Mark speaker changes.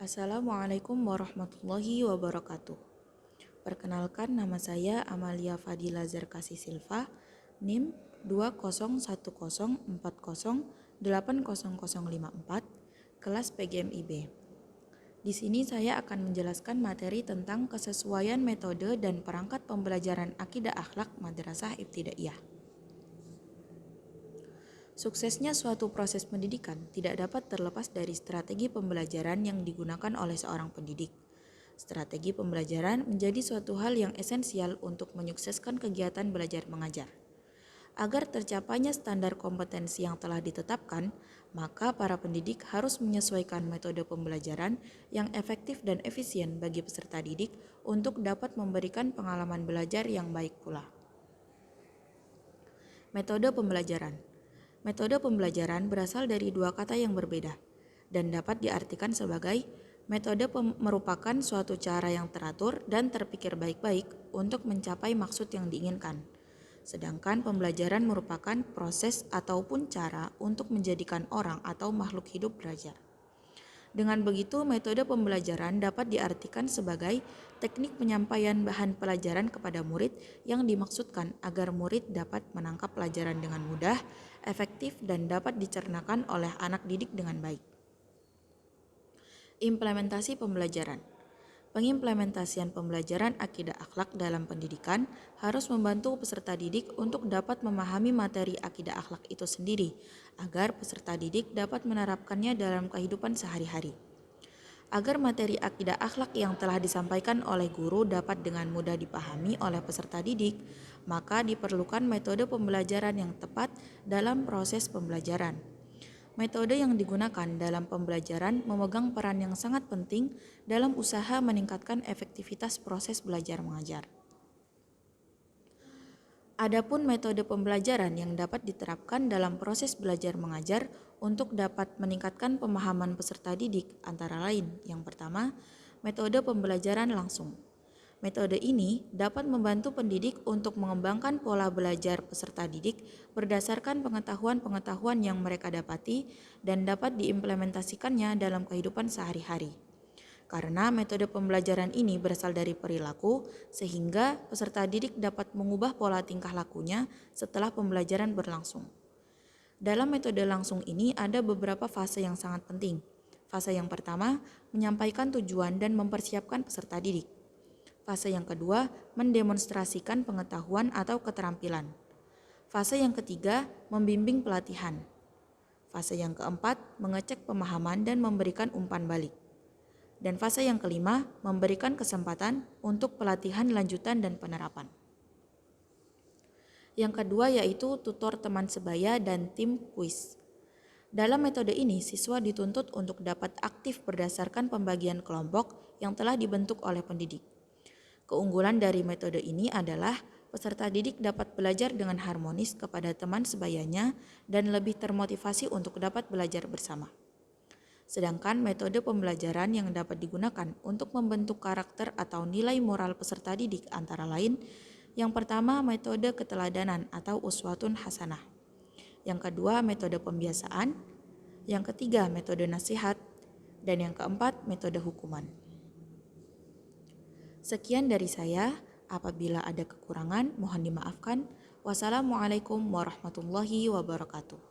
Speaker 1: Assalamualaikum warahmatullahi wabarakatuh. Perkenalkan, nama saya Amalia Fadila Zarkasi Silva, NIM 20104080054, kelas PGMIB. Di sini saya akan menjelaskan materi tentang kesesuaian metode dan perangkat pembelajaran akidah akhlak Madrasah Ibtidaiyah. Suksesnya suatu proses pendidikan tidak dapat terlepas dari strategi pembelajaran yang digunakan oleh seorang pendidik. Strategi pembelajaran menjadi suatu hal yang esensial untuk menyukseskan kegiatan belajar mengajar. Agar tercapainya standar kompetensi yang telah ditetapkan, maka para pendidik harus menyesuaikan metode pembelajaran yang efektif dan efisien bagi peserta didik untuk dapat memberikan pengalaman belajar yang baik pula. Metode pembelajaran. Metode pembelajaran berasal dari dua kata yang berbeda dan dapat diartikan sebagai metode merupakan suatu cara yang teratur dan terpikir baik-baik untuk mencapai maksud yang diinginkan. Sedangkan pembelajaran merupakan proses ataupun cara untuk menjadikan orang atau makhluk hidup belajar. Dengan begitu, metode pembelajaran dapat diartikan sebagai teknik penyampaian bahan pelajaran kepada murid yang dimaksudkan agar murid dapat menangkap pelajaran dengan mudah, efektif, dan dapat dicernakan oleh anak didik dengan baik. Implementasi pembelajaran. Pengimplementasian pembelajaran akidah akhlak dalam pendidikan harus membantu peserta didik untuk dapat memahami materi akidah akhlak itu sendiri, agar peserta didik dapat menerapkannya dalam kehidupan sehari-hari. Agar materi akidah akhlak yang telah disampaikan oleh guru dapat dengan mudah dipahami oleh peserta didik, maka diperlukan metode pembelajaran yang tepat dalam proses pembelajaran. Metode yang digunakan dalam pembelajaran memegang peran yang sangat penting dalam usaha meningkatkan efektivitas proses belajar mengajar. Adapun metode pembelajaran yang dapat diterapkan dalam proses belajar mengajar untuk dapat meningkatkan pemahaman peserta didik antara lain, yang pertama, metode pembelajaran langsung. Metode ini dapat membantu pendidik untuk mengembangkan pola belajar peserta didik berdasarkan pengetahuan-pengetahuan yang mereka dapati dan dapat diimplementasikannya dalam kehidupan sehari-hari. Karena metode pembelajaran ini berasal dari perilaku, sehingga peserta didik dapat mengubah pola tingkah lakunya setelah pembelajaran berlangsung. Dalam metode langsung ini ada beberapa fase yang sangat penting. Fase yang pertama, menyampaikan tujuan dan mempersiapkan peserta didik. Fase yang kedua, mendemonstrasikan pengetahuan atau keterampilan. Fase yang ketiga, membimbing pelatihan. Fase yang keempat, mengecek pemahaman dan memberikan umpan balik. Dan fase yang kelima, memberikan kesempatan untuk pelatihan lanjutan dan penerapan. Yang kedua yaitu tutor teman sebaya dan tim kuis. Dalam metode ini, siswa dituntut untuk dapat aktif berdasarkan pembagian kelompok yang telah dibentuk oleh pendidik. Keunggulan dari metode ini adalah peserta didik dapat belajar dengan harmonis kepada teman sebayanya dan lebih termotivasi untuk dapat belajar bersama. Sedangkan metode pembelajaran yang dapat digunakan untuk membentuk karakter atau nilai moral peserta didik antara lain, yang pertama metode keteladanan atau uswatun hasanah, yang kedua metode pembiasaan, yang ketiga metode nasihat, dan yang keempat metode hukuman. Sekian dari saya, apabila ada kekurangan mohon dimaafkan. Wassalamualaikum warahmatullahi wabarakatuh.